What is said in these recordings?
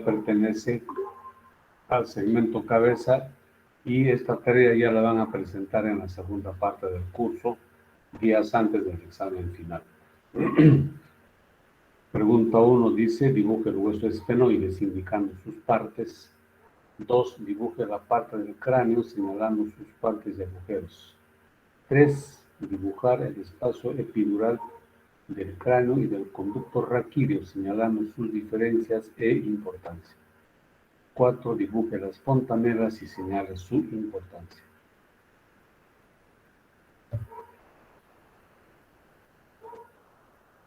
pertenece al segmento cabeza y esta tarea ya la van a presentar en la segunda parte del curso, días antes del examen final. Pregunta 1 dice, dibuje el hueso esfenoides indicando sus partes. 2, dibuje la parte del cráneo señalando sus partes y agujeros. 3, dibujar el espacio epidural del cráneo y del conducto raquídeo señalando sus diferencias e importancia. 4, dibuje las fontanelas y señale su importancia.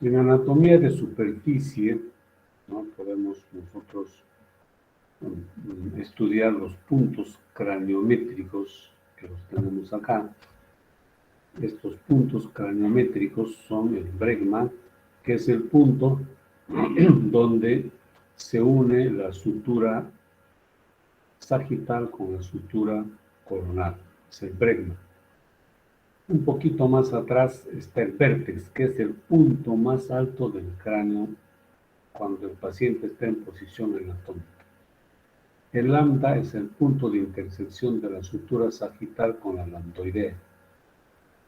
En anatomía de superficie, ¿no?, podemos nosotros estudiar los puntos craniométricos que los tenemos acá. Estos puntos craniométricos son el bregma, que es el punto donde se une la sutura sagital con la sutura coronal, es el bregma. Un poquito más atrás está el vértex, que es el punto más alto del cráneo cuando el paciente está en posición anatómica. El lambda es el punto de intersección de la sutura sagital con la lambdoidea.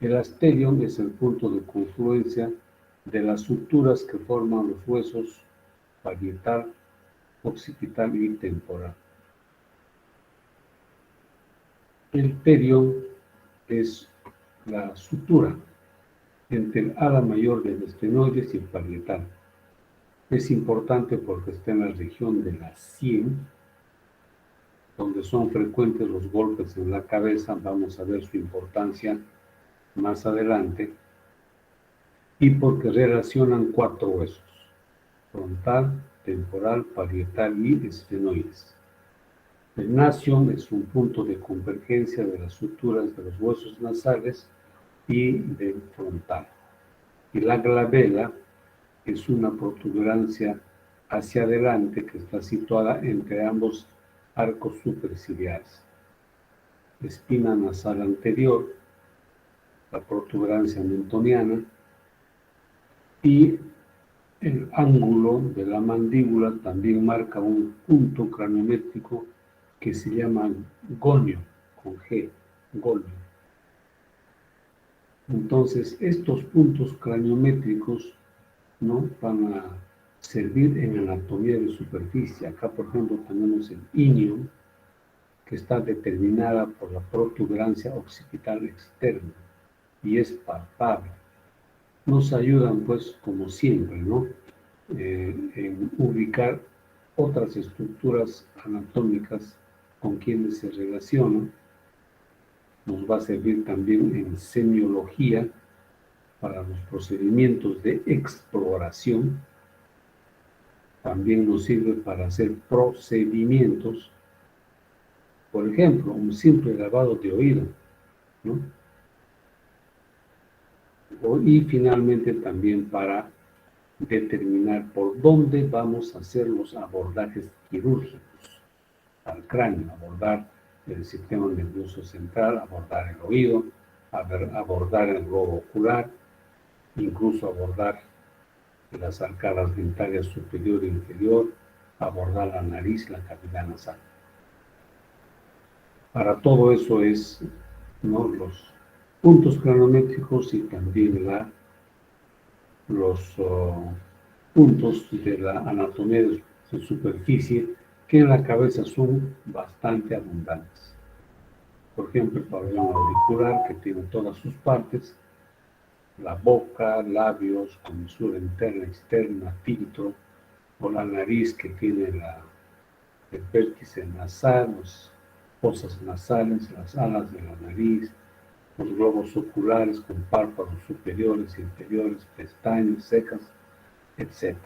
El asterion es el punto de confluencia de las suturas que forman los huesos parietal, occipital y temporal. El terion es la sutura entre el ala mayor del esfenoides y el parietal. Es importante porque está en la región de la sien, donde son frecuentes los golpes en la cabeza. Vamos a ver su importancia más adelante. Y porque relacionan 4 huesos: frontal, temporal, parietal y esfenoides. El nasion es un punto de convergencia de las suturas de los huesos nasales y del frontal. Y la glabela es una protuberancia hacia adelante que está situada entre ambos arcos superciliares. Espina nasal anterior, la protuberancia mentoniana, y el ángulo de la mandíbula también marca un punto craniométrico que se llama gonio, con G, gonio. Entonces, estos puntos craniométricos, ¿no?, van a servir en anatomía de superficie. Acá, por ejemplo, tenemos el inion, que está determinada por la protuberancia occipital externa y es palpable. Nos ayudan, pues, como siempre, ¿no?, en ubicar otras estructuras anatómicas con quienes se relacionan. Nos va a servir también en semiología para los procedimientos de exploración. También nos sirve para hacer procedimientos, por ejemplo, un simple lavado de oído, ¿no? Y finalmente también para determinar por dónde vamos a hacer los abordajes quirúrgicos al cráneo, abordar el sistema nervioso central, abordar el oído, abordar el globo ocular, incluso abordar las arcadas dentarias superior e inferior, abordar la nariz, la cavidad nasal. Para todo eso es, ¿no?, los puntos craniométricos y también los puntos de la anatomía de superficie, que en la cabeza son bastante abundantes. Por ejemplo, el pabellón auricular, que tiene todas sus partes, la boca, labios, comisura interna, externa, filtro, o la nariz, que tiene el vértice nasal, las fosas nasales, las alas de la nariz, los globos oculares con párpados superiores, inferiores, pestañas, cejas, etc.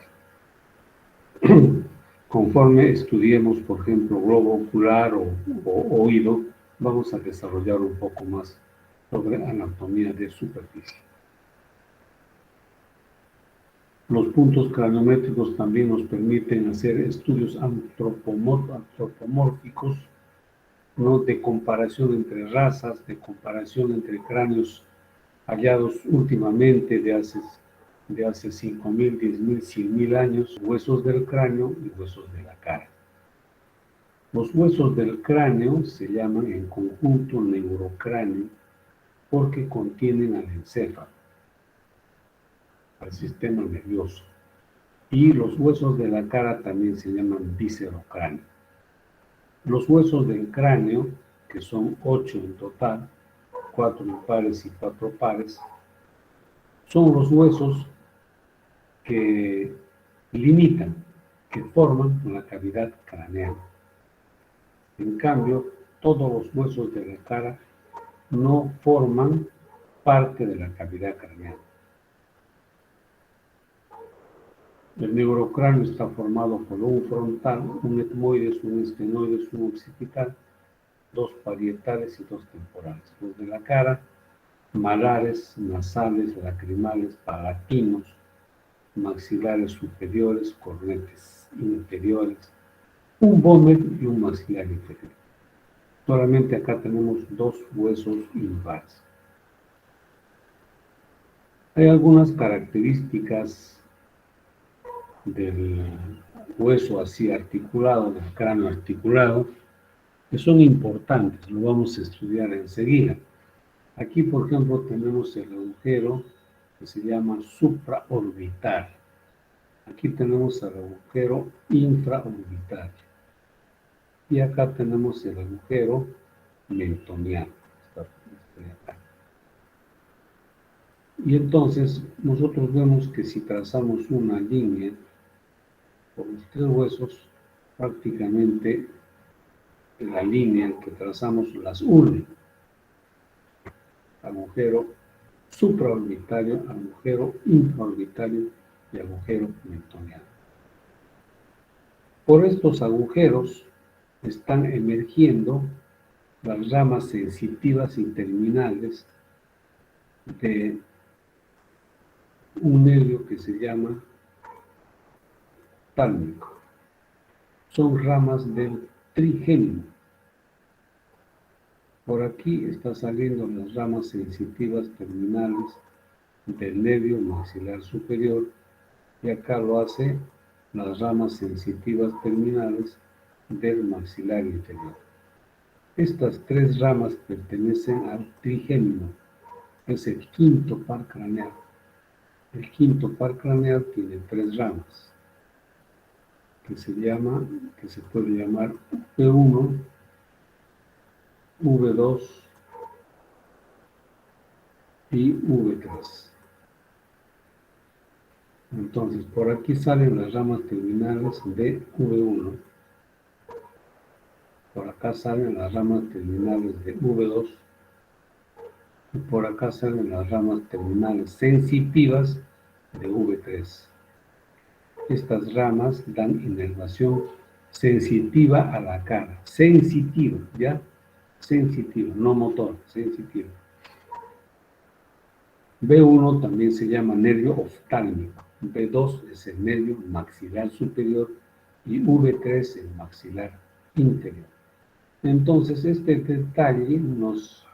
Conforme estudiemos, por ejemplo, globo ocular o oído, vamos a desarrollar un poco más sobre anatomía de superficie. Los puntos craniométricos también nos permiten hacer estudios antropomórficos, ¿no?, de comparación entre razas, de comparación entre cráneos hallados últimamente de hace 5.000, 10.000, 100.000 años, huesos del cráneo y huesos de la cara. Los huesos del cráneo se llaman en conjunto neurocráneo porque contienen al encéfalo, al sistema nervioso. Y los huesos de la cara también se llaman viscerocráneo. Los huesos del cráneo, que son 8 en total, 4 impares y 4 pares, son los huesos que limitan, que forman la cavidad craneal. En cambio, todos los huesos de la cara no forman parte de la cavidad craneal. El neurocráneo está formado por un frontal, un etmoides, un estenoides, un occipital, 2 parietales y 2 temporales. Los de la cara, malares, nasales, lacrimales, palatinos, maxilares superiores, cornetes inferiores, un vómer y un maxilar inferior. Solamente acá tenemos 2 huesos impares. Hay algunas características del hueso así articulado, del cráneo articulado, que son importantes, lo vamos a estudiar enseguida. Aquí, por ejemplo, tenemos el agujero que se llama supraorbital. Aquí tenemos el agujero infraorbital. Y acá tenemos el agujero mentoniano. Y entonces nosotros vemos que si trazamos una línea por los 3 huesos, prácticamente la línea que trazamos las une. Agujero supraorbitario, agujero infraorbitario y agujero mentoniano. Por estos agujeros están emergiendo las ramas sensitivas y terminales de un nervio que se llama tálmico. Son ramas del trigémino. Por aquí están saliendo las ramas sensitivas terminales del nervio maxilar superior y acá lo hace las ramas sensitivas terminales del maxilar inferior. Estas 3 ramas pertenecen al trigémino, es el quinto par craneal. El quinto par craneal tiene 3 ramas, que se puede llamar V1, V2 y V3. Entonces, por aquí salen las ramas terminales de V1. Por acá salen las ramas terminales de V2. Y por acá salen las ramas terminales sensitivas de V3. Estas ramas dan inervación sensitiva a la cara. Sensitiva, ¿ya? Sensitiva, no motor, sensitiva. B1 también se llama nervio oftálmico. B2 es el nervio maxilar superior y V3 el maxilar inferior. Entonces, este detalle nos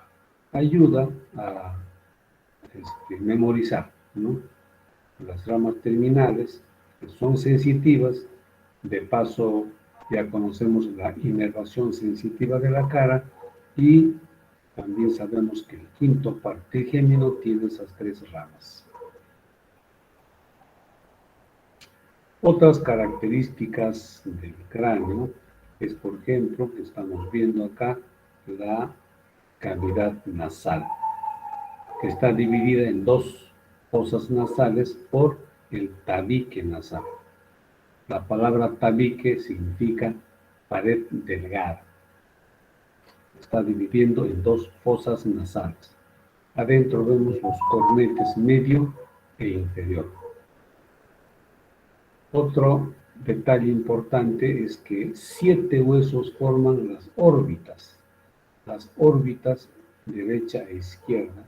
ayuda a memorizar, ¿no? Las ramas terminales que son sensitivas, de paso ya conocemos la inervación sensitiva de la cara y también sabemos que el quinto par trigémino tiene esas 3 ramas. Otras características del cráneo es, por ejemplo, que estamos viendo acá la cavidad nasal, que está dividida en 2 fosas nasales por el tabique nasal. La palabra tabique significa pared delgada. Está dividiendo en 2 fosas nasales. Adentro vemos los cornetes medio e inferior. Otro detalle importante es que 7 huesos forman las órbitas. Las órbitas derecha e izquierda.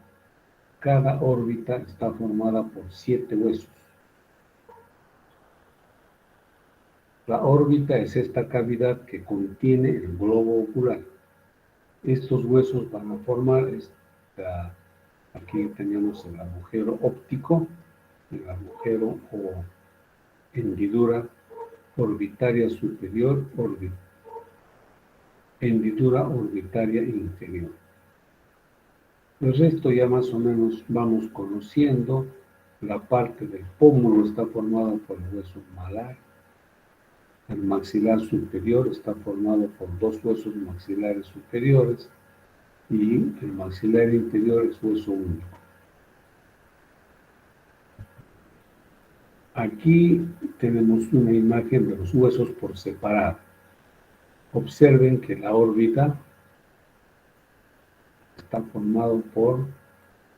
Cada órbita está formada por 7 huesos. La órbita es esta cavidad que contiene el globo ocular. Estos huesos van a formar aquí tenemos el agujero óptico, el agujero o hendidura orbitaria superior, hendidura orbitaria inferior. El resto ya más o menos vamos conociendo. La parte del pómulo está formada por el hueso malar. El maxilar superior está formado por dos huesos maxilares superiores y el maxilar inferior es hueso único. Aquí tenemos una imagen de los huesos por separado. Observen que la órbita está formado por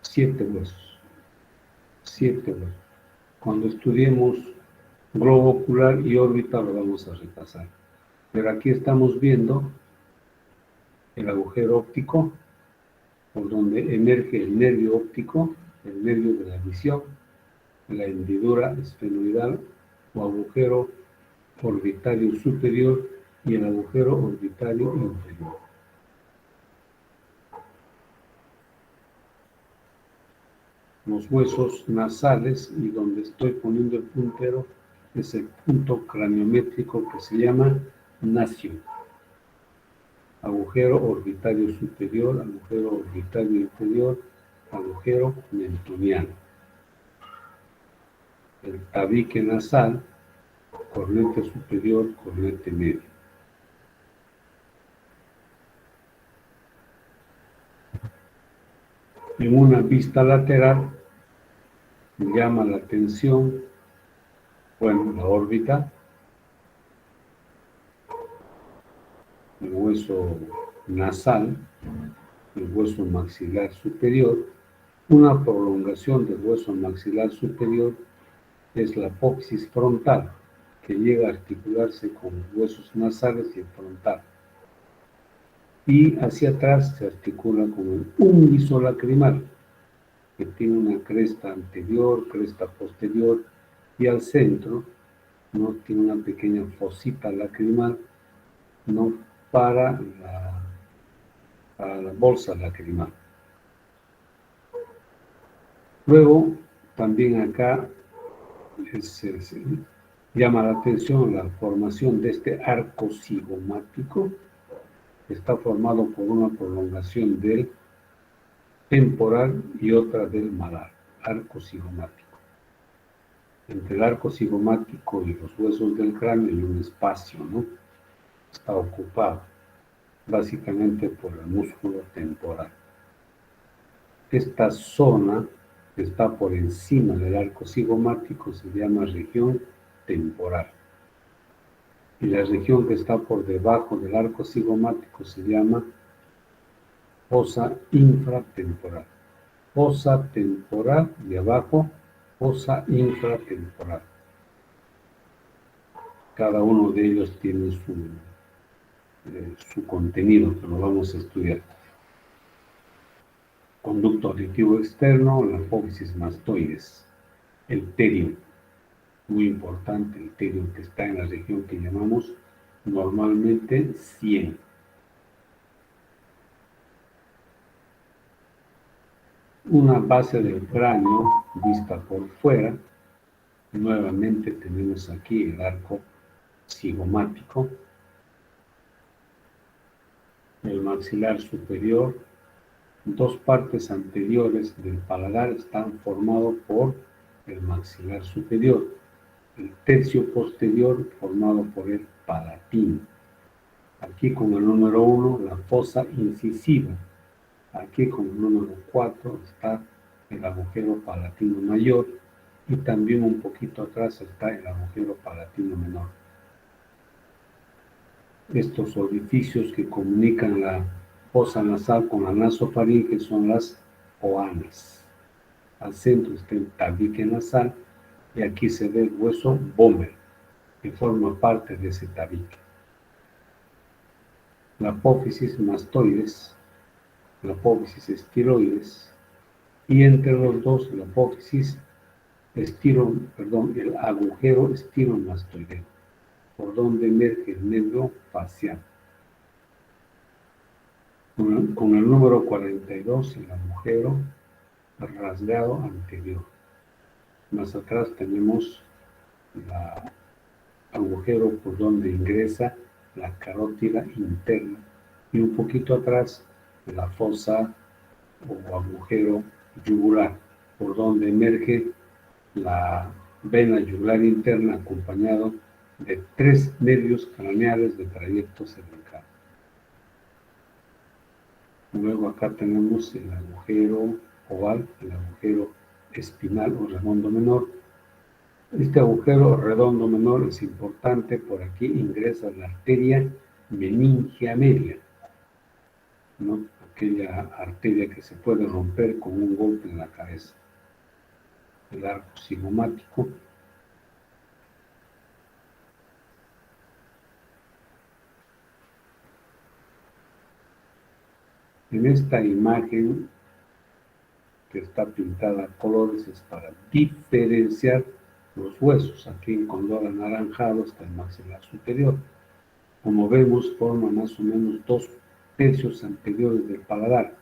7 huesos. 7 huesos. Cuando estudiemos globo ocular y órbita lo vamos a repasar. Pero aquí estamos viendo el agujero óptico, por donde emerge el nervio óptico, el nervio de la visión, la hendidura esfenoidal o agujero orbitario superior y el agujero orbitario inferior. Los huesos nasales, y donde estoy poniendo el puntero, es el punto craniométrico que se llama nacio. Agujero orbitario superior, agujero orbitario inferior, agujero mentoniano. El tabique nasal, cornete superior, cornete medio. En una vista lateral llama la atención, bueno, la órbita, el hueso nasal, el hueso maxilar superior. Una prolongación del hueso maxilar superior es la apófisis frontal, que llega a articularse con los huesos nasales y el frontal. Y hacia atrás se articula con el índice lacrimal, que tiene una cresta anterior, cresta posterior, y al centro, ¿no?, tiene una pequeña fosita lacrimal, ¿no?, para la bolsa lacrimal. Luego, también acá llama la atención la formación de este arco cigomático, que está formado por una prolongación del temporal y otra del malar, arco cigomático. Entre el arco cigomático y los huesos del cráneo hay un espacio, ¿no? Está ocupado básicamente por el músculo temporal. Esta zona que está por encima del arco cigomático se llama región temporal. Y la región que está por debajo del arco cigomático se llama fosa infratemporal. Fosa temporal y abajo fosa infratemporal. Cada uno de ellos tiene su contenido, que lo vamos a estudiar. Conducto auditivo externo, la apófisis mastoides, el terio, muy importante, el terio que está en la región que llamamos normalmente 100. Una base del cráneo vista por fuera. Nuevamente tenemos aquí el arco cigomático, el maxilar superior. Dos partes anteriores del paladar están formados por el maxilar superior, el tercio posterior formado por el palatino. Aquí con el número 1, la fosa incisiva. Aquí con el número 4 está el agujero palatino mayor y también un poquito atrás está el agujero palatino menor. Estos orificios que comunican la fosa nasal con la nasofaringe son las oanas. Al centro está el tabique nasal y aquí se ve el hueso Bomer, que forma parte de ese tabique. La apófisis mastoides, la apófisis estiloides, y entre los dos la apófisis el agujero estilomastoideo, por donde emerge el nervio facial. Con el número 42, el agujero rasgado anterior. Más atrás tenemos el agujero por donde ingresa la carótida interna y un poquito atrás la fosa o agujero yugular, por donde emerge la vena yugular interna acompañado de 3 nervios craneales de trayecto cervical. Luego acá tenemos el agujero oval, el agujero espinal o redondo menor. Este agujero redondo menor es importante, por aquí ingresa la arteria meningia media, ¿no? Aquella arteria que se puede romper con un golpe en la cabeza. El arco cigomático. En esta imagen que está pintada a colores es para diferenciar los huesos. Aquí en color anaranjado está el maxilar superior. Como vemos, forma más o menos 2 tercios anteriores del paladar.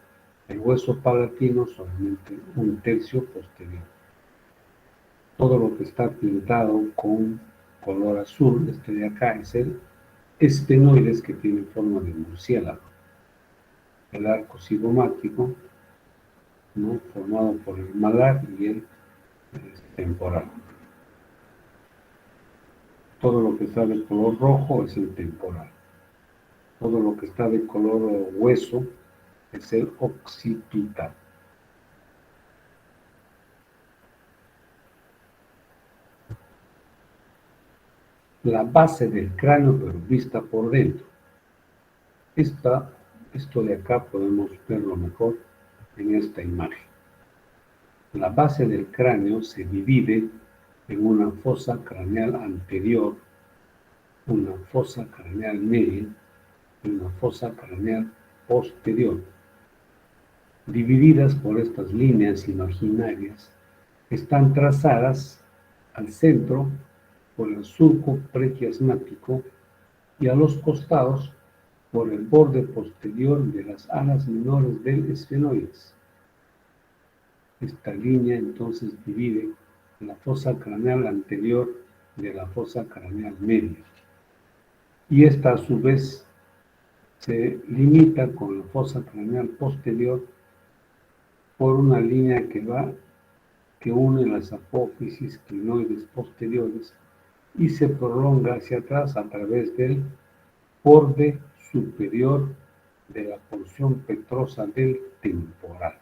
El hueso palatino solamente 1 tercio posterior. Todo lo que está pintado con color azul, este de acá, es el estenoides, que tiene forma de murciélago. El arco cigomático, ¿no?, formado por el malar y el temporal. Todo lo que está de color rojo es el temporal. Todo lo que está de color hueso es el occipital. La base del cráneo, pero vista por dentro. Esto de acá podemos verlo mejor en esta imagen. La base del cráneo se divide en una fosa craneal anterior, una fosa craneal media y una fosa craneal posterior. Divididas por estas líneas imaginarias, están trazadas al centro por el surco prequiasmático y a los costados por el borde posterior de las alas menores del esfenoides. Esta línea entonces divide la fosa craneal anterior de la fosa craneal media. Y esta a su vez se limita con la fosa craneal posterior por una línea que une las apófisis clinoides posteriores y se prolonga hacia atrás a través del borde superior de la porción petrosa del temporal.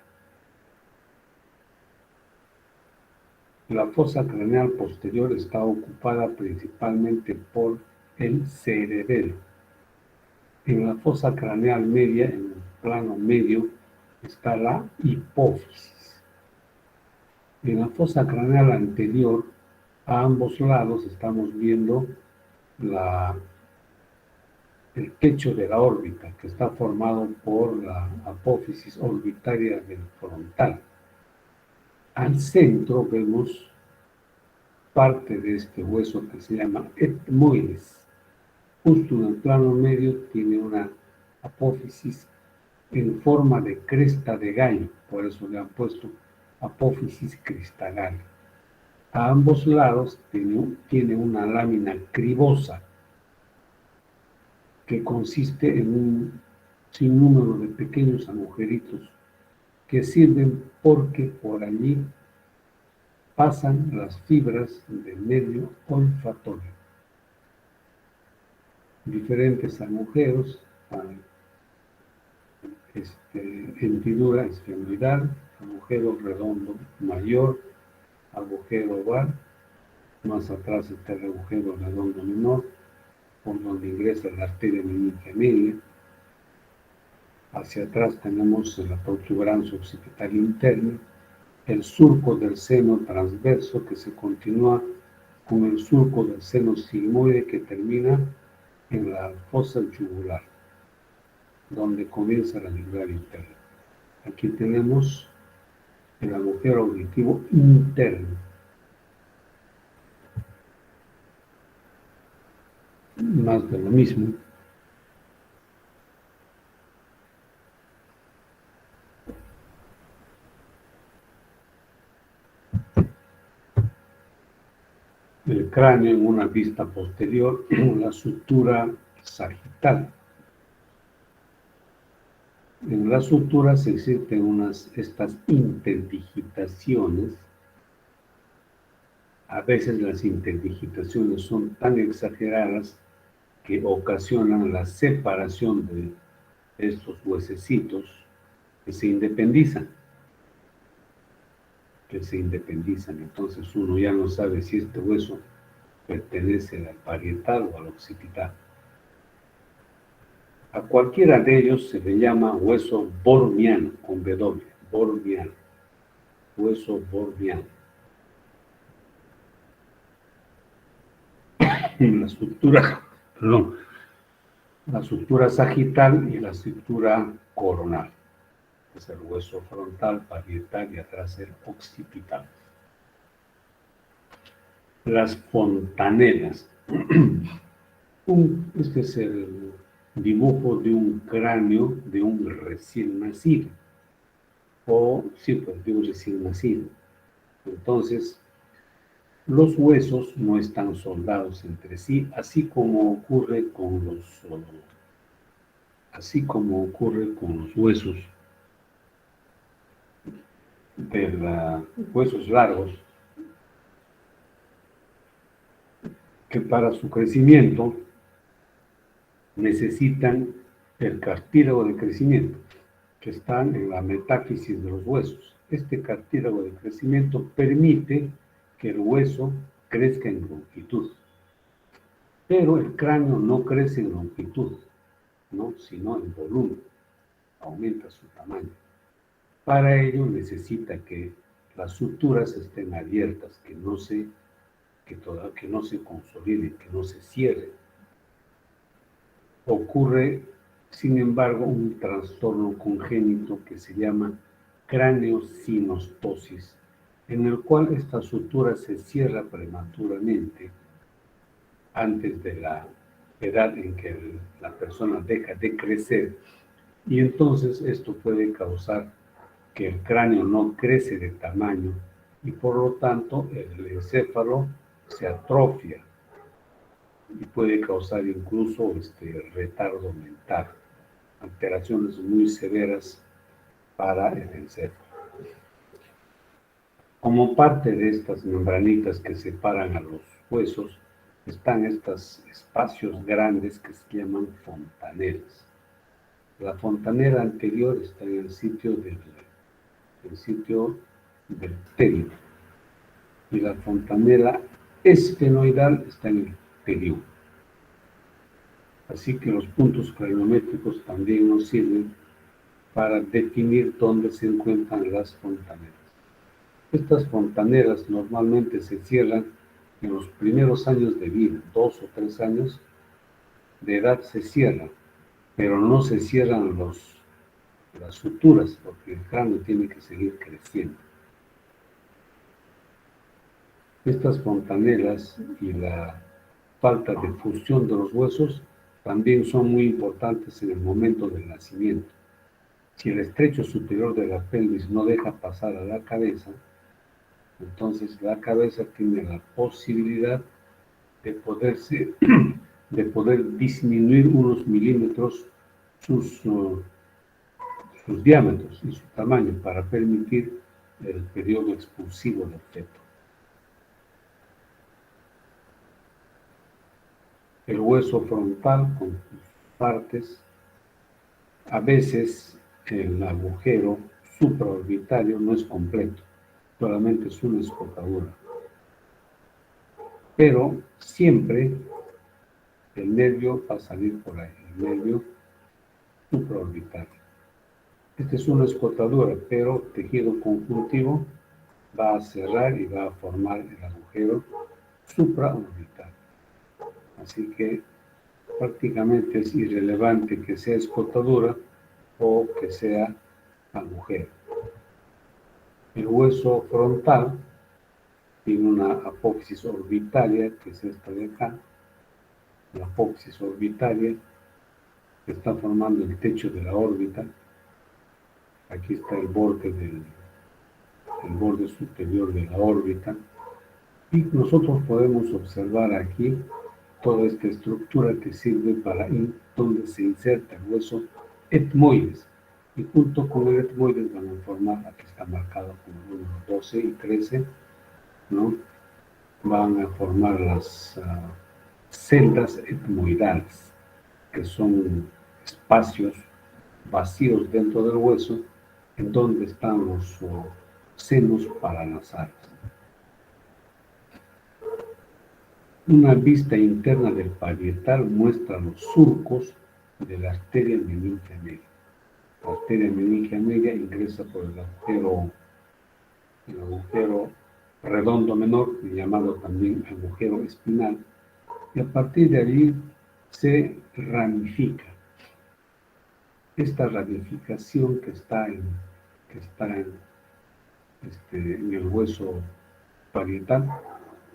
La fosa craneal posterior está ocupada principalmente por el cerebelo. En la fosa craneal media, en el plano medio, está la hipófisis. En la fosa craneal anterior, a ambos lados, estamos viendo el techo de la órbita, que está formado por la apófisis orbitaria del frontal. Al centro vemos parte de este hueso que se llama etmoides. Justo en el plano medio tiene una apófisis en forma de cresta de gallo, por eso le han puesto apófisis cristagal. A ambos lados tiene una lámina cribosa que consiste en un sinnúmero de pequeños agujeritos que sirven porque por allí pasan las fibras del nervio olfatorio. Diferentes agujeros, hendidura esfenoidal, agujero redondo mayor, agujero oval, más atrás está el agujero redondo menor, por donde ingresa la arteria meningia media. Hacia atrás tenemos la protuberancia occipital interna, el surco del seno transverso que se continúa con el surco del seno sigmoide que termina en la fosa yugular, donde comienza la yugular interna. Aquí tenemos el agujero auditivo interno. Más de lo mismo. El cráneo en una vista posterior, la sutura sagital. En las suturas existen estas interdigitaciones. A veces las interdigitaciones son tan exageradas que ocasionan la separación de estos huesecitos que se independizan. Entonces uno ya no sabe si este hueso pertenece al parietal o al occipital. A cualquiera de ellos se le llama hueso bormiano, con W, bormiano, hueso bormiano. La sutura sagital y la sutura coronal. Es el hueso frontal, parietal y atrás el occipital. Las fontanelas. Este es el dibujo de un cráneo de un recién nacido. De un recién nacido. Entonces, los huesos no están soldados entre sí, así como ocurre con los huesos de los huesos largos, que para su crecimiento necesitan el cartílago de crecimiento, que está en la metáfisis de los huesos. Este cartílago de crecimiento permite que el hueso crezca en longitud. Pero el cráneo no crece en longitud, ¿no? Sino en volumen, aumenta su tamaño. Para ello necesita que las suturas estén abiertas, que no se consoliden, que no se cierren. Ocurre, sin embargo, un trastorno congénito que se llama craneosinostosis, en el cual esta sutura se cierra prematuramente antes de la edad en que la persona deja de crecer, y entonces esto puede causar que el cráneo no crece de tamaño y por lo tanto el encéfalo se atrofia y puede causar incluso retardo mental, alteraciones muy severas para el encéfalo. Como parte de estas membranitas que separan a los huesos, están estos espacios grandes que se llaman fontanelas. La fontanela anterior está en el sitio del pterio, y la fontanela esfenoidal está en el pterio. Así que los puntos craniométricos también nos sirven para definir dónde se encuentran las fontanelas. Estas fontanelas normalmente se cierran en los primeros años de vida, 2 o 3 años de edad se cierran, pero no se cierran las suturas, porque el cráneo tiene que seguir creciendo. Estas fontanelas y la falta de fusión de los huesos también son muy importantes en el momento del nacimiento. Si el estrecho superior de la pelvis no deja pasar a la cabeza, entonces la cabeza tiene la posibilidad de poder disminuir unos milímetros sus diámetros y su tamaño para permitir el periodo expulsivo del feto. El hueso frontal con sus partes, a veces el agujero supraorbitario no es completo, solamente es una escotadura. Pero siempre el nervio va a salir por ahí, el nervio supraorbitario. Esta es una escotadura, pero tejido conjuntivo va a cerrar y va a formar el agujero supraorbital. Así que prácticamente es irrelevante que sea escotadura o que sea agujero. El hueso frontal tiene una apófisis orbitaria, que es esta de acá. La apófisis orbitaria que está formando el techo de la órbita. Aquí está el borde superior de la órbita. Y nosotros podemos observar aquí toda esta estructura que sirve para donde se inserta el hueso etmoides. y junto con el etmoides van a formar, aquí está marcado como el número 12 y 13, ¿no? Van a formar las celdas etmoidales, que son espacios vacíos dentro del hueso en donde están los senos paranasales. Una vista interna del parietal muestra los surcos de la arteria meningia media. La arteria meningia media ingresa por el agujero redondo menor, llamado también agujero espinal, y a partir de allí se ramifica. Esta ramificación que está en el hueso parietal,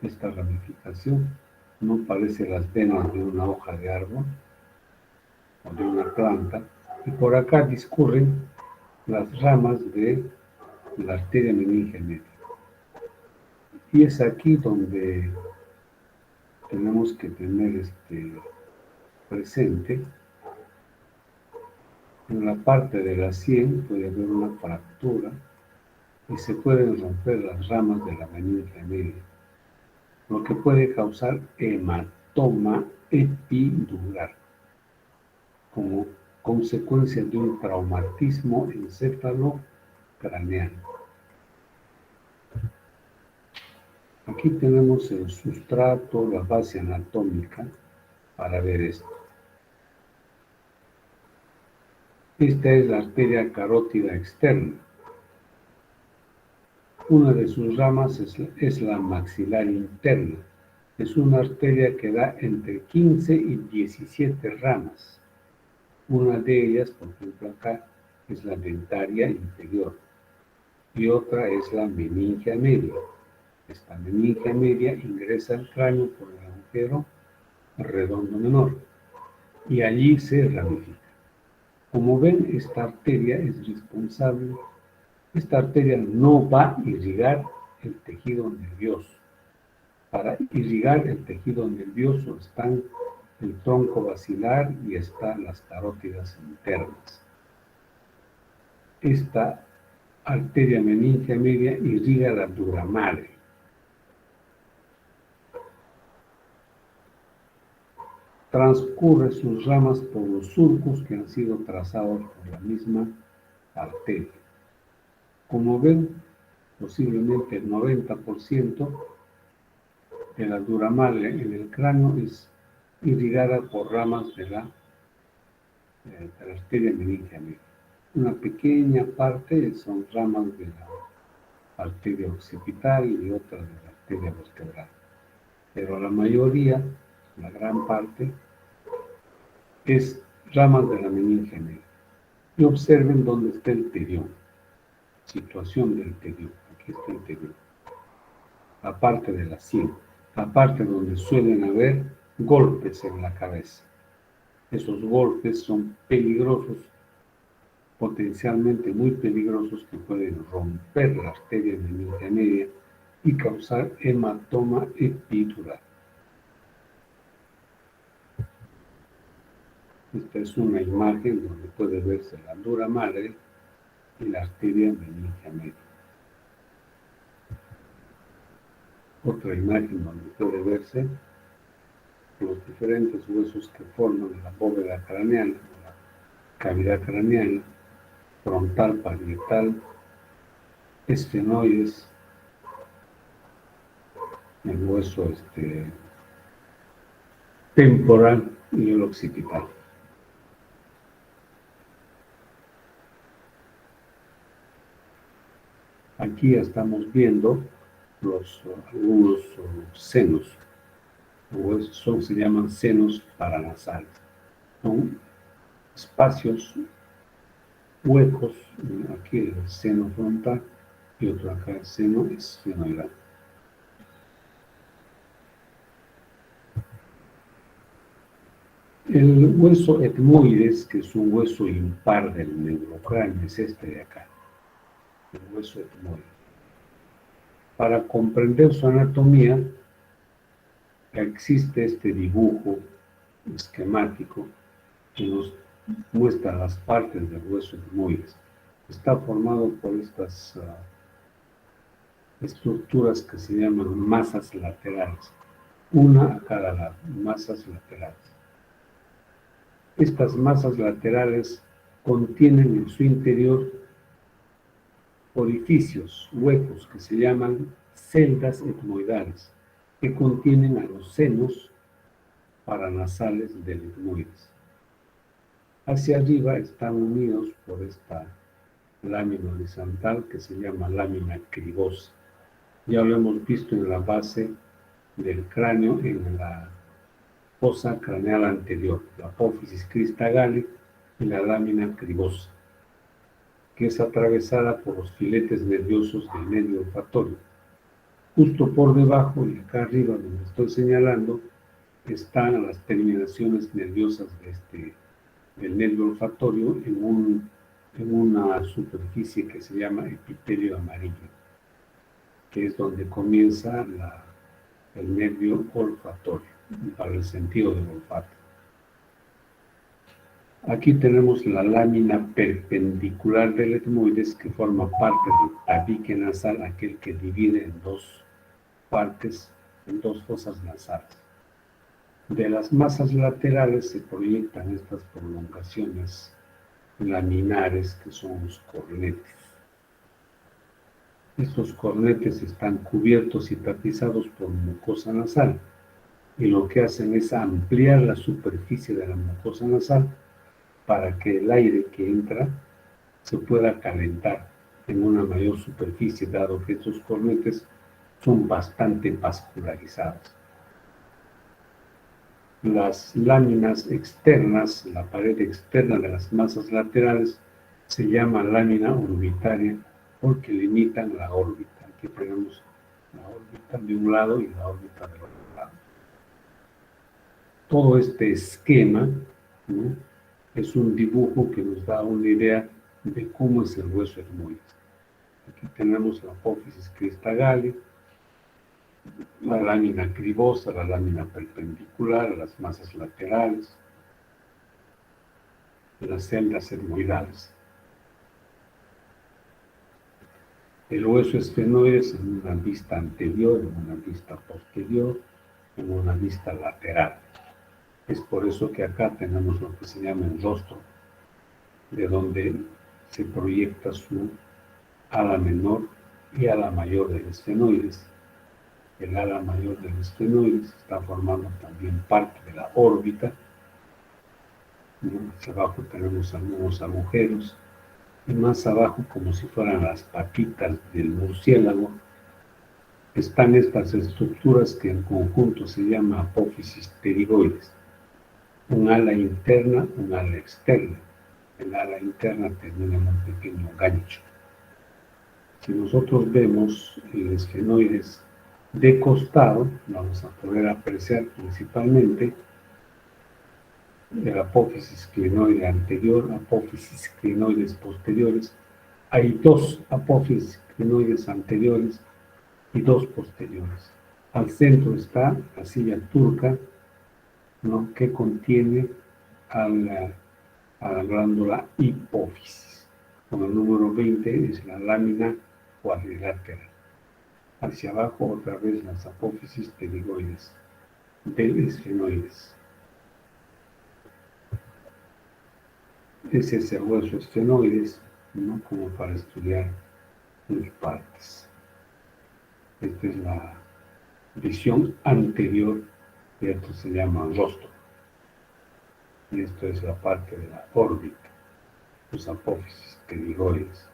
esta ramificación no parece las venas de una hoja de árbol o de una planta, y por acá discurren las ramas de la arteria meningia media. Y es aquí donde tenemos que tener presente. En la parte de la sien puede haber una fractura y se pueden romper las ramas de la meningia media, lo que puede causar hematoma epidural como consecuencia de un traumatismo encéfalo-craneal. Aquí tenemos el sustrato, la base anatómica para ver esto. Esta es la arteria carótida externa. Una de sus ramas es la maxilar interna. Es una arteria que da entre 15 y 17 ramas. Una de ellas, por ejemplo acá, es la dentaria inferior y otra es la meningia media. Esta meningia media ingresa al cráneo por el agujero redondo menor y allí se ramifica. Como ven, esta arteria es responsable. Esta arteria no va a irrigar el tejido nervioso. Para irrigar el tejido nervioso están el tronco basilar y están las carótidas internas. Esta arteria meningia media irriga la dura madre. Transcurre sus ramas por los surcos que han sido trazados por la misma arteria. Como ven, posiblemente el 90% de la dura madre en el cráneo es irrigada por ramas de la arteria meningia media. Una pequeña parte son ramas de la arteria occipital y otras de la arteria vertebral. Pero la mayoría, la gran parte, es ramas de la meningia media. Y observen dónde está el terión. Situación del terión. Aquí está el terión. La parte de la sien. La parte donde suelen haber golpes en la cabeza. Esos golpes son peligrosos, potencialmente muy peligrosos, que pueden romper la arteria meningia media y causar hematoma epidural. Esta es una imagen donde puede verse la dura madre y la arteria meningia media. Otra imagen donde puede verse los diferentes huesos que forman la bóveda craneal, la cavidad craneal, frontal, parietal, esfenoides, el hueso temporal y el occipital. Aquí estamos viendo algunos senos. Se llaman senos paranasales. Son espacios huecos, aquí el seno frontal y otro acá el seno esfenoidal. El hueso etmoides, que es un hueso impar del neurocráneo, es este de acá, el hueso etmoides. Para comprender su anatomía, existe este dibujo esquemático que nos muestra las partes del hueso etmoides. Está formado por estas estructuras que se llaman masas laterales, una a cada lado, masas laterales. Estas masas laterales contienen en su interior orificios, huecos, que se llaman celdas etmoidales, que contienen a los senos paranasales del etmoides. Hacia arriba están unidos por esta lámina horizontal que se llama lámina cribosa. Ya lo hemos visto en la base del cráneo, en la fosa craneal anterior, la apófisis cristagali y la lámina cribosa, que es atravesada por los filetes nerviosos del nervio olfatorio. Justo por debajo y acá arriba donde estoy señalando están las terminaciones nerviosas del nervio olfatorio en una superficie que se llama epitelio amarillo, que es donde comienza el nervio olfatorio, para el sentido del olfato. Aquí tenemos la lámina perpendicular del etmoides, que forma parte del tabique nasal, aquel que divide en dos partes, en dos fosas nasales. De las masas laterales se proyectan estas prolongaciones laminares, que son los cornetes. Estos cornetes están cubiertos y tapizados por mucosa nasal, y lo que hacen es ampliar la superficie de la mucosa nasal para que el aire que entra se pueda calentar en una mayor superficie, dado que estos cornetes son bastante vascularizados. Las láminas externas, la pared externa de las masas laterales, se llama lámina orbitaria porque limitan la órbita. Aquí tenemos la órbita de un lado y la órbita del otro lado. Todo este esquema, ¿no?, es un dibujo que nos da una idea de cómo es el hueso etmoides. Aquí tenemos la apófisis cristagali, la lámina cribosa, la lámina perpendicular, las masas laterales, las celdas etmoidales. El hueso esfenoides en una vista anterior, en una vista posterior, en una vista lateral. Es por eso que acá tenemos lo que se llama el rostro, de donde se proyecta su ala menor y ala mayor del esfenoides. El ala mayor del esfenoides está formando también parte de la órbita. Hacia abajo tenemos algunos agujeros, y más abajo, como si fueran las patitas del murciélago, están estas estructuras que en conjunto se llama apófisis pterigoides. Un ala interna, un ala externa. El ala interna termina en un pequeño gancho. Si nosotros vemos el esfenoides de costado, vamos a poder apreciar principalmente el apófisis clinoide anterior, apófisis clinoides posteriores. Hay dos apófisis clinoides anteriores y dos posteriores. Al centro está la silla turca, ¿no?, que contiene a la glándula hipófisis. Con el número 20 es la lámina cuadriláteral. Hacia abajo otra vez las apófisis pterigoides del esfenoides. Ese es el hueso esfenoides, ¿no?, como para estudiar sus partes. Esta es la visión anterior, y esto se llama rostro. Y esto es la parte de la órbita, los apófisis pterigoides.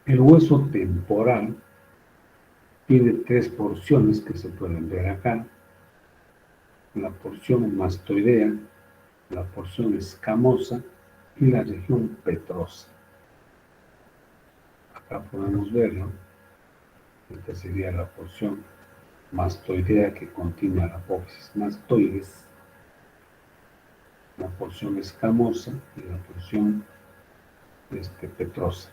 El hueso temporal tiene tres porciones que se pueden ver acá. La porción mastoidea, la porción escamosa y la región petrosa. Acá podemos verlo. Esta sería la porción mastoidea, que contiene a la apófisis mastoides, la porción escamosa y la porción petrosa.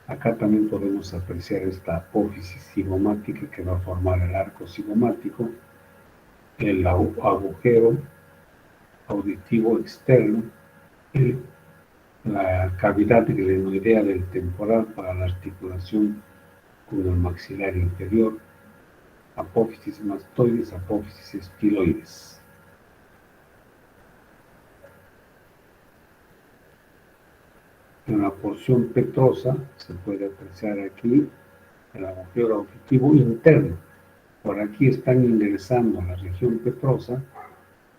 Acá también podemos apreciar esta apófisis cigomática que va a formar el arco cigomático, el agujero auditivo externo, la cavidad glenoidea del temporal para la articulación con el maxilar inferior, apófisis mastoides, apófisis estiloides. En la porción petrosa se puede apreciar aquí el agujero auditivo interno. Por aquí están ingresando a la región petrosa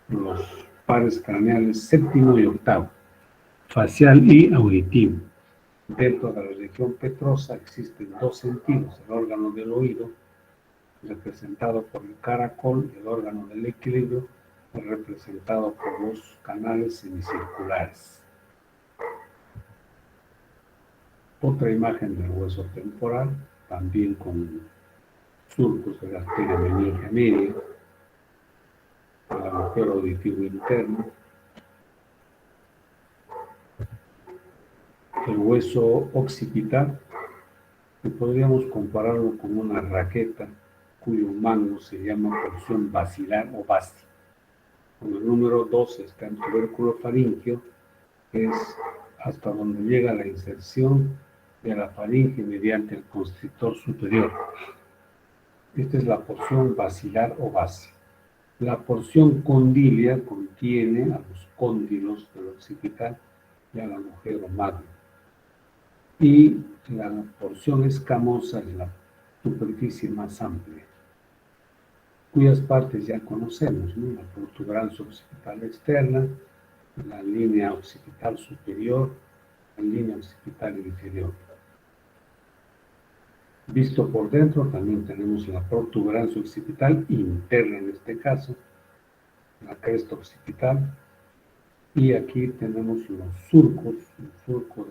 los pares craneales séptimo y octavo, facial y auditivo. Dentro de la región petrosa existen dos sentidos: el órgano del oído, representado por el caracol, y el órgano del equilibrio, representado por los canales semicirculares. Otra imagen del hueso temporal, también con surcos de la arteria meningia media, el agujero auditivo interno, el hueso occipital, que podríamos compararlo con una raqueta cuyo mango se llama porción basilar o basi. Con el número 12 está el tubérculo faríngeo, que es hasta donde llega la inserción de la faringe mediante el constrictor superior. Esta es la porción basilar o base. La porción condilia contiene a los cóndilos del occipital y al agujero magno. Y la porción escamosa es la superficie más amplia, cuyas partes ya conocemos, ¿no? La protuberancia occipital externa, la línea occipital superior, la línea occipital inferior. Visto por dentro, también tenemos la protuberancia occipital interna en este caso, la cresta occipital, y aquí tenemos los surcos, el surco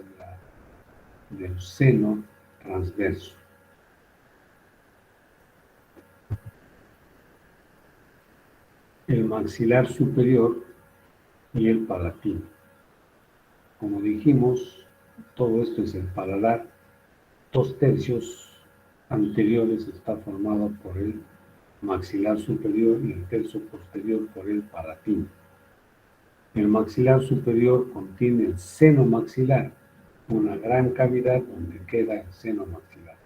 del seno transverso. El maxilar superior y el palatino. Como dijimos, todo esto es el paladar. 2/3 anteriores está formado por el maxilar superior y el tercio posterior por el palatino. El maxilar superior contiene el seno maxilar, una gran cavidad donde queda el seno maxilar.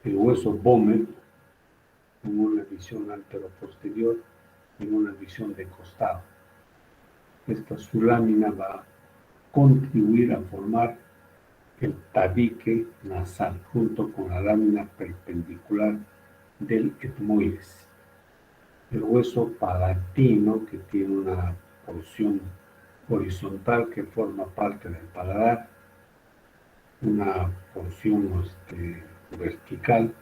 El hueso Böhmer, en una visión anteroposterior y en una visión de costado. Su lámina va a contribuir a formar el tabique nasal junto con la lámina perpendicular del etmoides. El hueso palatino, que tiene una porción horizontal que forma parte del paladar, una porción vertical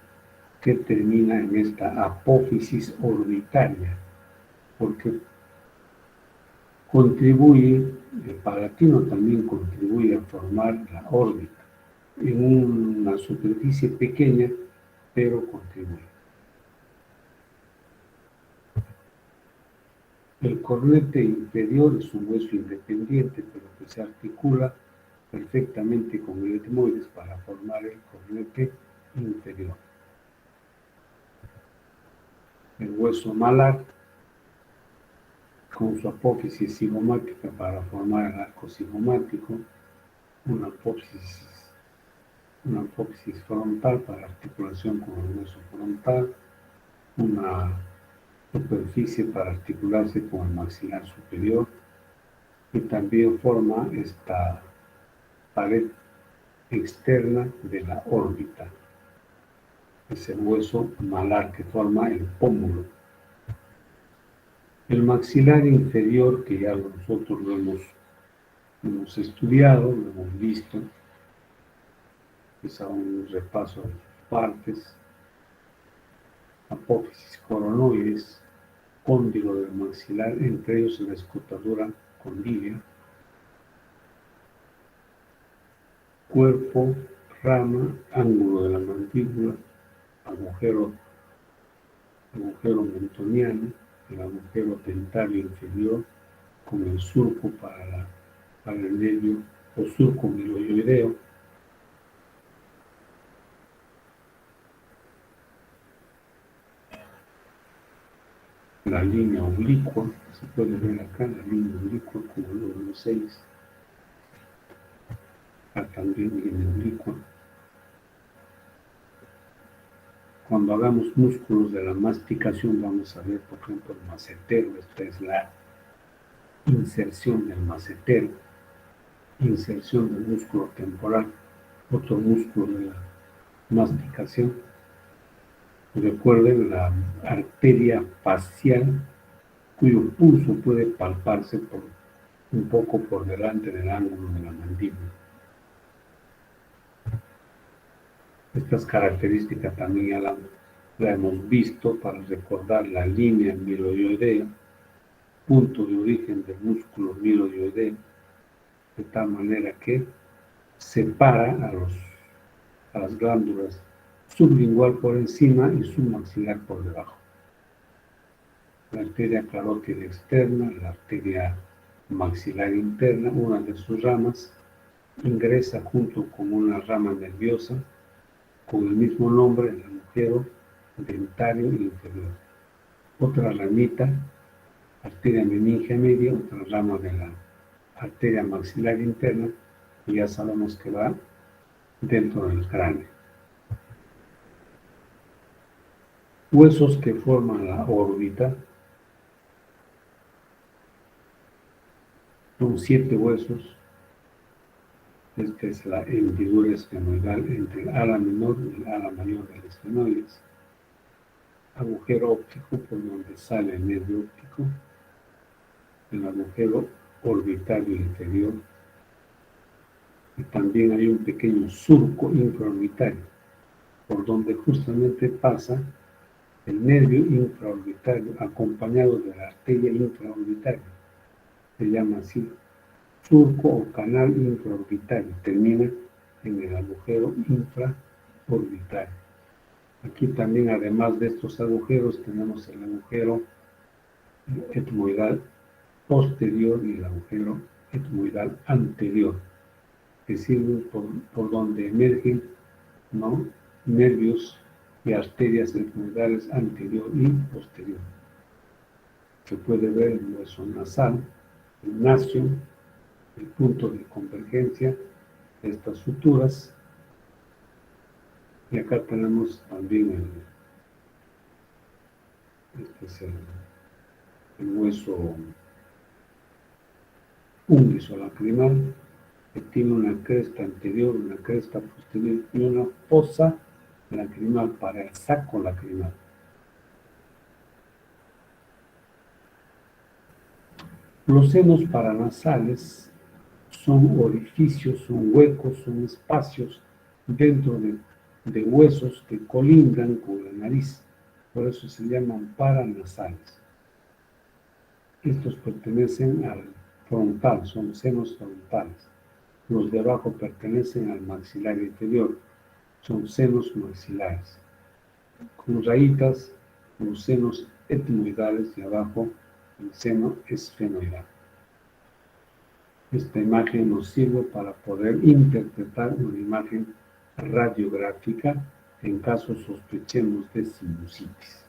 que termina en esta apófisis orbitaria, porque el palatino también contribuye a formar la órbita en una superficie pequeña, pero contribuye. El cornete inferior es un hueso independiente, pero que se articula perfectamente con el etmoides para formar el cornete inferior. El hueso malar, con su apófisis cigomática para formar el arco cigomático, una apófisis frontal para articulación con el hueso frontal, una superficie para articularse con el maxilar superior, y también forma esta pared externa de la órbita. Es el hueso malar que forma el pómulo. El maxilar inferior, que ya nosotros lo hemos estudiado, lo hemos visto, es un repaso de sus partes: apófisis coronoides, cóndilo del maxilar, entre ellos la escotadura condilia, cuerpo, rama, ángulo de la mandíbula, agujero mentoniano, el agujero dentario inferior con el surco para el nervio o surco miloioideo, la línea oblicua, se puede ver acá la línea oblicua como el número 6, acá también línea oblicua. Cuando hagamos músculos de la masticación vamos a ver, por ejemplo, el macetero. Esta es la inserción del macetero, inserción del músculo temporal, otro músculo de la masticación. Recuerden la arteria facial, cuyo pulso puede palparse un poco por delante del ángulo de la mandíbula. Estas características también ya la hemos visto para recordar la línea miloioidea, punto de origen del músculo miloioideo, de tal manera que separa a las glándulas sublingual por encima y submaxilar por debajo. La arteria carótida externa, la arteria maxilar interna, una de sus ramas, ingresa junto con una rama nerviosa con el mismo nombre en el agujero dentario inferior. Otra ramita, arteria meningea media, otra rama de la arteria maxilar interna, y ya sabemos que va dentro del cráneo. Huesos que forman la órbita. Son 7 huesos. Esta es la hendidura esfenoidal entre el ala menor y el ala mayor del esfenoides. Agujero óptico por donde sale el nervio óptico. El agujero orbitario inferior. Y también hay un pequeño surco infraorbitario, por donde justamente pasa el nervio infraorbitario, acompañado de la arteria infraorbitaria. Se llama así, surco o canal infraorbitario, termina en el agujero infraorbitario. Aquí también, además de estos agujeros, tenemos el agujero etmoidal posterior y el agujero etmoidal anterior, que sirven por donde emergen, ¿no?, nervios y arterias etmoidales anterior y posterior. Se puede ver el hueso nasal, el nacio, el punto de convergencia de estas suturas. Y acá tenemos también este es el hueso unghiolacrimal, que tiene una cresta anterior, una cresta posterior y una fosa lacrimal para el saco lacrimal. Los senos paranasales son orificios, son huecos, son espacios dentro de huesos que colindan con la nariz. Por eso se llaman paranasales. Estos pertenecen al frontal, son senos frontales. Los de abajo pertenecen al maxilar inferior, son senos maxilares. Con rayitas, los senos etmoidales y abajo el seno esfenoidal. Esta imagen nos sirve para poder interpretar una imagen radiográfica en caso sospechemos de sinusitis.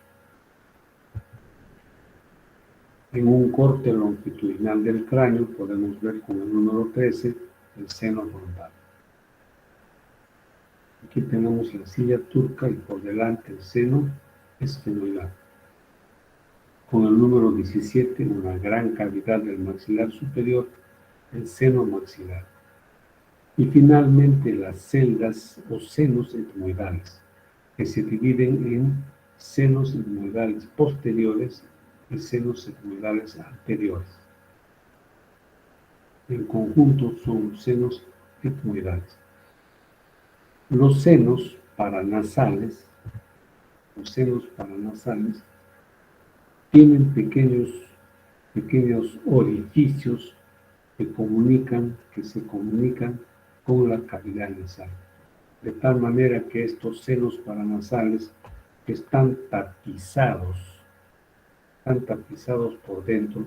En un corte longitudinal del cráneo podemos ver con el número 13 el seno frontal. Aquí tenemos la silla turca y por delante el seno esfenoidal. Con el número 17, una gran cavidad del maxilar superior, el seno maxilar. Y finalmente las celdas o senos etmoidales, que se dividen en senos etmoidales posteriores y senos etmoidales anteriores. En conjunto son senos etmoidales. Los senos paranasales tienen pequeños orificios que se comunican con la cavidad nasal. De tal manera que estos senos paranasales están tapizados por dentro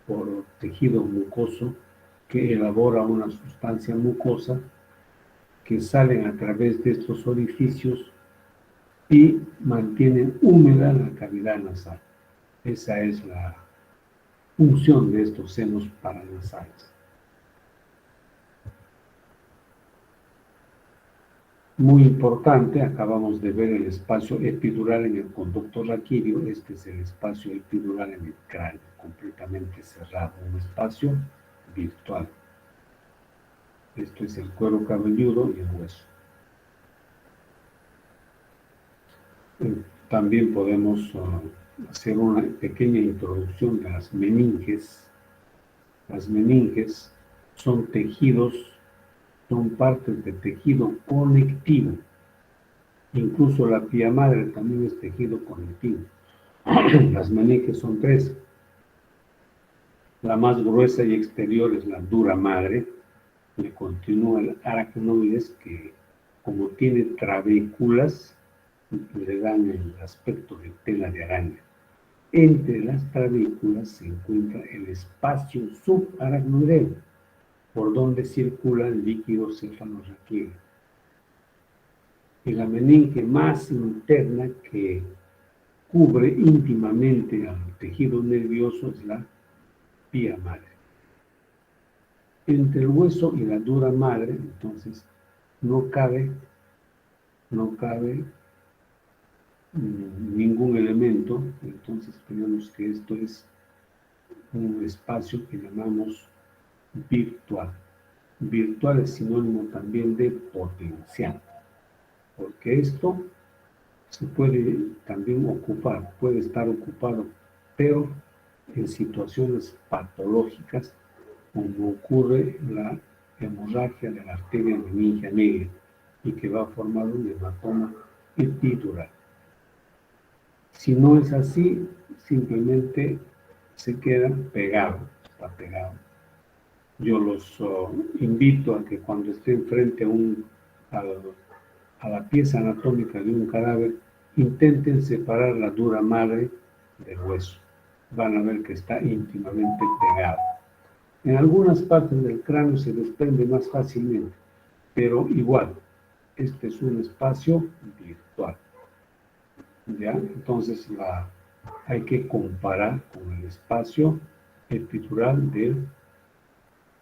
por tejido mucoso que elabora una sustancia mucosa que salen a través de estos orificios y mantienen húmeda la cavidad nasal. Esa es la función de estos senos paranasales. Muy importante, acabamos de ver el espacio epidural en el conducto raquídeo. Este es el espacio epidural en el cráneo, completamente cerrado, un espacio virtual. Esto es el cuero cabelludo y el hueso. También podemos hacer una pequeña introducción de las meninges. Las meninges son tejidos, son partes de tejido conectivo. Incluso la pía madre también es tejido conectivo. Las meninges son tres. La más gruesa y exterior es la dura madre. Le continúa el aracnoides, que como tiene trabéculas, le dan el aspecto de tela de araña. Entre las trabéculas se encuentra el espacio subaracnoideo, por donde circula el líquido cefalorraquídeo. Y la meninge más interna, que cubre íntimamente al tejido nervioso, es la pía madre. Entre el hueso y la dura madre, entonces, no cabe ningún elemento. Entonces tenemos que esto es un espacio que llamamos virtual. Virtual es sinónimo también de potencial, porque esto se puede también ocupar, puede estar ocupado, pero en situaciones patológicas, como ocurre la hemorragia de la arteria meningia negra, y que va a formar un hematoma epidural. Si no es así, simplemente se queda pegado, está pegado. Yo los invito a que cuando estén frente a la pieza anatómica de un cadáver, intenten separar la dura madre del hueso. Van a ver que está íntimamente pegado. En algunas partes del cráneo se desprende más fácilmente, pero igual, este es un espacio virtual. ¿Ya? Entonces hay que comparar con el espacio epidural del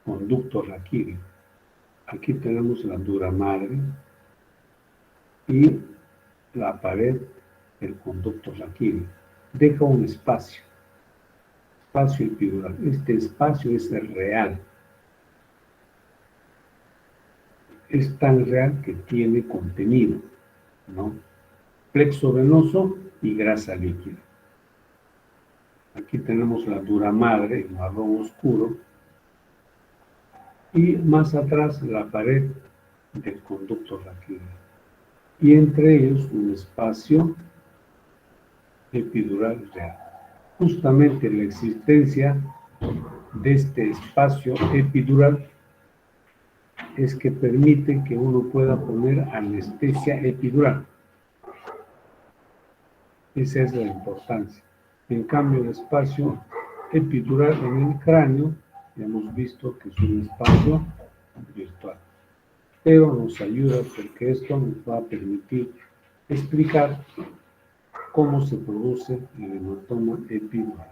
conducto raquídeo. Aquí tenemos la dura madre y la pared del conducto raquídeo. Deja un espacio epidural. Este espacio es real. Es tan real que tiene contenido, ¿no? Plexo venoso y grasa líquida. Aquí tenemos la dura madre en marrón oscuro, y más atrás la pared del conducto raquídeo. Y entre ellos un espacio epidural real. Justamente la existencia de este espacio epidural es que permite que uno pueda poner anestesia epidural. Esa es la importancia. En cambio, el espacio epidural en el cráneo, ya hemos visto que es un espacio virtual. Pero nos ayuda porque esto nos va a permitir explicar cómo se produce el hematoma epidural.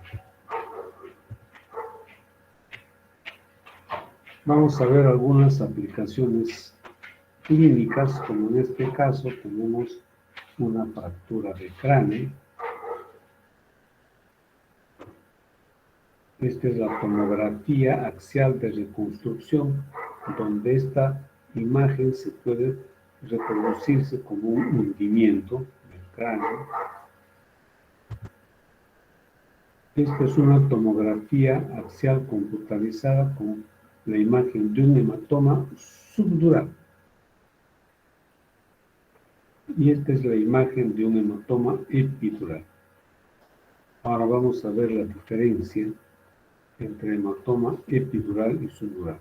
Vamos a ver algunas aplicaciones clínicas, como en este caso tenemos una fractura de cráneo. Esta es la tomografía axial de reconstrucción, donde esta imagen se puede reproducirse como un hundimiento del cráneo. Esta es una tomografía axial computarizada con la imagen de un hematoma subdural. Y esta es la imagen de un hematoma epidural. Ahora vamos a ver la diferencia entre hematoma epidural y subdural.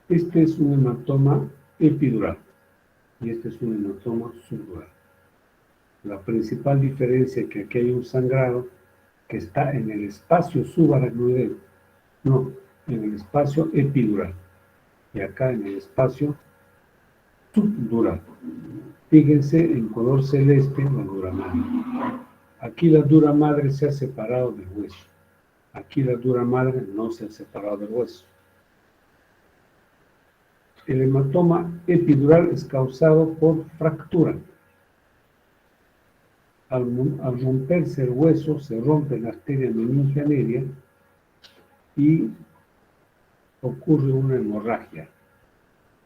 Este es un hematoma epidural y este es un hematoma subdural. La principal diferencia es que aquí hay un sangrado que está en el espacio subaracnoideo, no, en el espacio epidural, y acá en el espacio subdural. Fíjense en color celeste la dura madre. Aquí la dura madre se ha separado del hueso. Aquí la dura madre no se ha separado del hueso. El hematoma epidural es causado por fractura. Al romperse el hueso, se rompe la arteria meningia media y ocurre una hemorragia.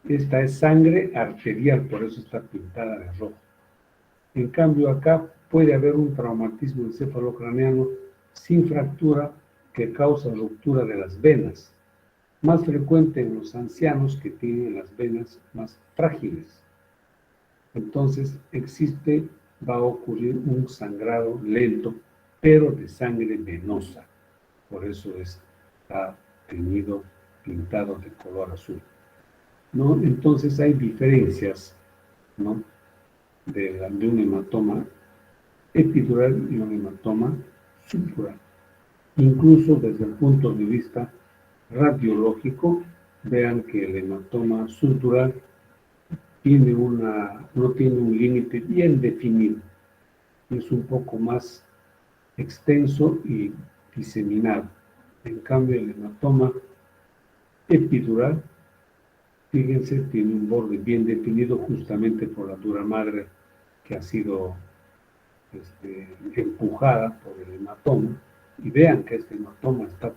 Esta es sangre arterial, por eso está pintada de rojo. En cambio, acá puede haber un traumatismo encefalocraneano sin fractura que causa ruptura de las venas, más frecuente en los ancianos que tienen las venas más frágiles. Entonces, va a ocurrir un sangrado lento, pero de sangre venosa. Por eso está teñido, pintado de color azul, ¿no? Entonces hay diferencias, ¿no?, de un hematoma epidural y un hematoma subdural. Incluso desde el punto de vista radiológico, vean que el hematoma subdural no tiene un límite bien definido, es un poco más extenso y diseminado. En cambio, el hematoma epidural, fíjense, tiene un borde bien definido justamente por la dura madre que ha sido empujada por el hematoma. Y vean que este hematoma está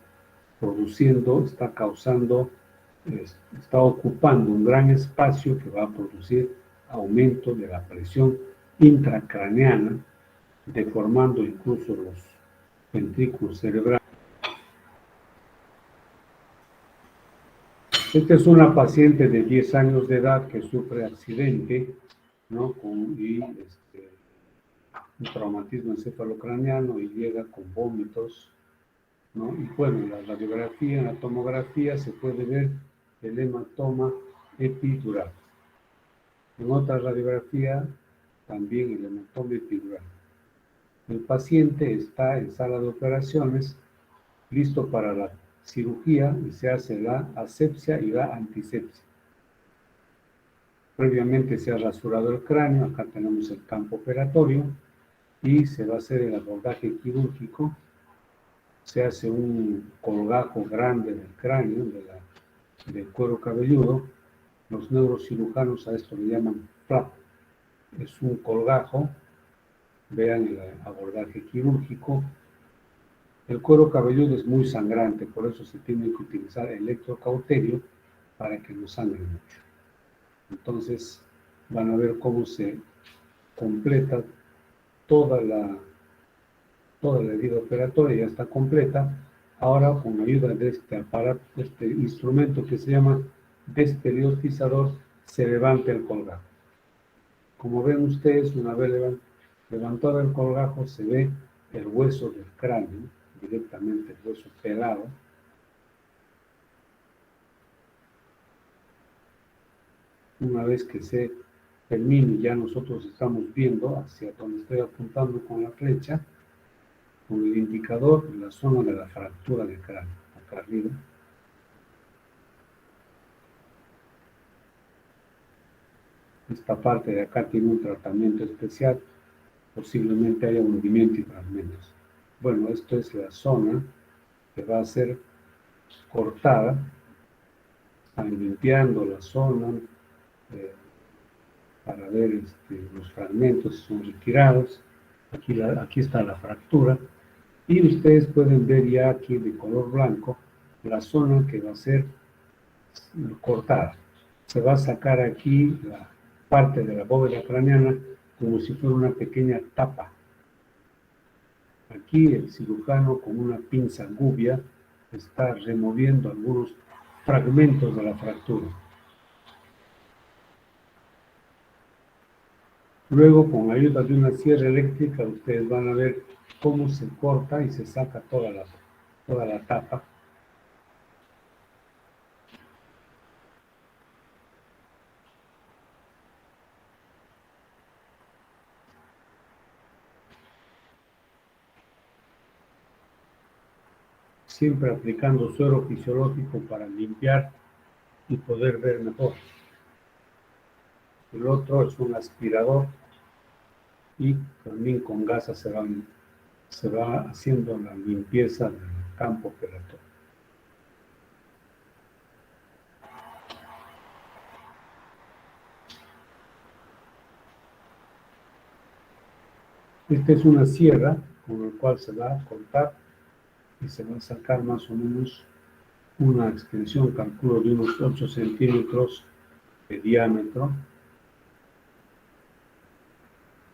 está ocupando un gran espacio que va a producir aumento de la presión intracraneana, deformando incluso los ventrículos cerebrales. Esta es una paciente de 10 años de edad que sufre accidente, ¿no?, un traumatismo encefalocraneano y llega con vómitos, ¿no? Y bueno, en la radiografía, en la tomografía se puede ver el hematoma epidural. En otra radiografía también el hematoma epidural. El paciente está en sala de operaciones, listo para la cirugía, y se hace la asepsia y la antisepsia. Previamente se ha rasurado el cráneo, acá tenemos el campo operatorio, y se va a hacer el abordaje quirúrgico. Se hace un colgajo grande del cráneo, del cuero cabelludo. Los neurocirujanos a esto le llaman flap. Es un colgajo. Vean el abordaje quirúrgico. El cuero cabelludo es muy sangrante, por eso se tiene que utilizar electrocauterio para que no sangre mucho. Entonces van a ver cómo se completa toda la herida operatoria, ya está completa. Ahora, con ayuda de este aparato, este instrumento que se llama desperiostizador, se levanta el colgajo. Como ven ustedes, una vez levantado el colgajo, se ve el hueso del cráneo, directamente el hueso pelado. Una vez que se termine, ya nosotros estamos viendo hacia donde estoy apuntando con la flecha, con el indicador, en la zona de la fractura del cráneo, acá arriba. Esta parte de acá tiene un tratamiento especial, posiblemente haya hundimiento y fragmentos. Bueno, esto es la zona que va a ser cortada. Están limpiando la zona para ver los fragmentos si son retirados. Aquí está la fractura. Y ustedes pueden ver ya aquí de color blanco la zona que va a ser cortada. Se va a sacar aquí la parte de la bóveda craneana como si fuera una pequeña tapa. Aquí el cirujano con una pinza gubia está removiendo algunos fragmentos de la fractura. Luego, con ayuda de una sierra eléctrica, ustedes van a ver cómo se corta y se saca toda la tapa. Siempre aplicando suero fisiológico para limpiar y poder ver mejor. El otro es un aspirador y también con gasas se van se va haciendo la limpieza del campo operatorio. Esta es una sierra con la cual se va a cortar y se va a sacar más o menos una extensión, calculo, de unos 8 centímetros de diámetro.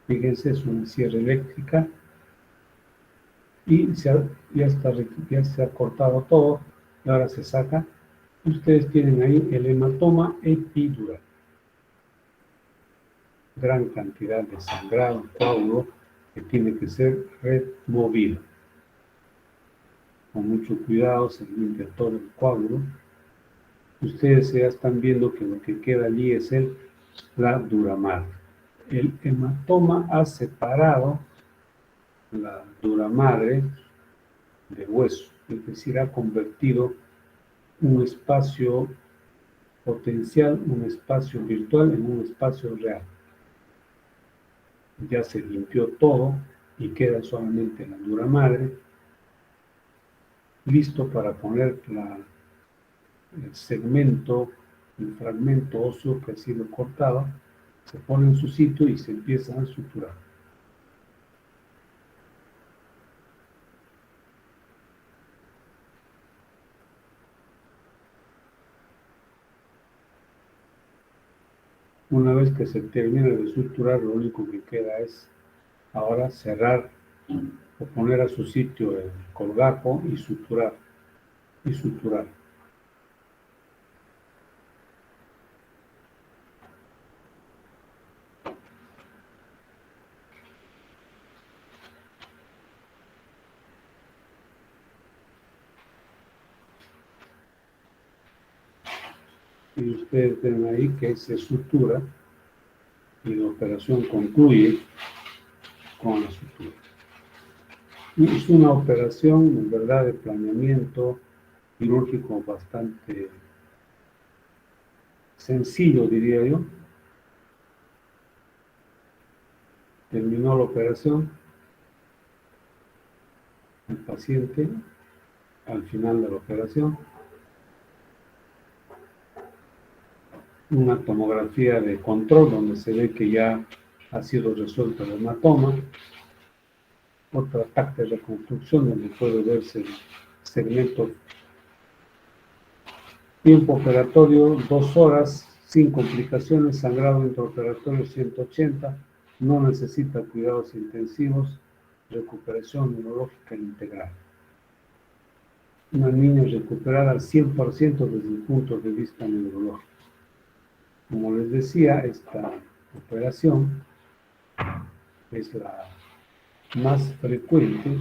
Fíjense, es una sierra eléctrica y ya se ha cortado todo y ahora se saca. Ustedes tienen ahí el hematoma epidural. Gran cantidad de sangrado, coágulo, que tiene que ser removido. Con mucho cuidado se limpia todo el coágulo. Ustedes ya están viendo que lo que queda allí es la dura madre. El hematoma ha separado la dura madre de hueso, es decir, ha convertido un espacio potencial, un espacio virtual en un espacio real. Ya se limpió todo y queda solamente la dura madre, listo para poner el segmento, el fragmento óseo que ha sido cortado, se pone en su sitio y se empieza a suturar. Una vez que se termina de suturar, lo único que queda es ahora cerrar o poner a su sitio el colgajo y suturar, y suturar. Y ustedes ven ahí que se sutura y la operación concluye con la sutura. Y es una operación, en verdad, de planeamiento quirúrgico bastante sencillo, diría yo. Terminó la operación, el paciente, al final de la operación, una tomografía de control donde se ve que ya ha sido resuelto el hematoma, otra TAC de reconstrucción donde puede verse el segmento. Tiempo operatorio 2 horas, sin complicaciones, sangrado intraoperatorio 180, no necesita cuidados intensivos, recuperación neurológica integral. Una niña recuperada al 100% desde el punto de vista neurológico. Como les decía, esta operación es la más frecuente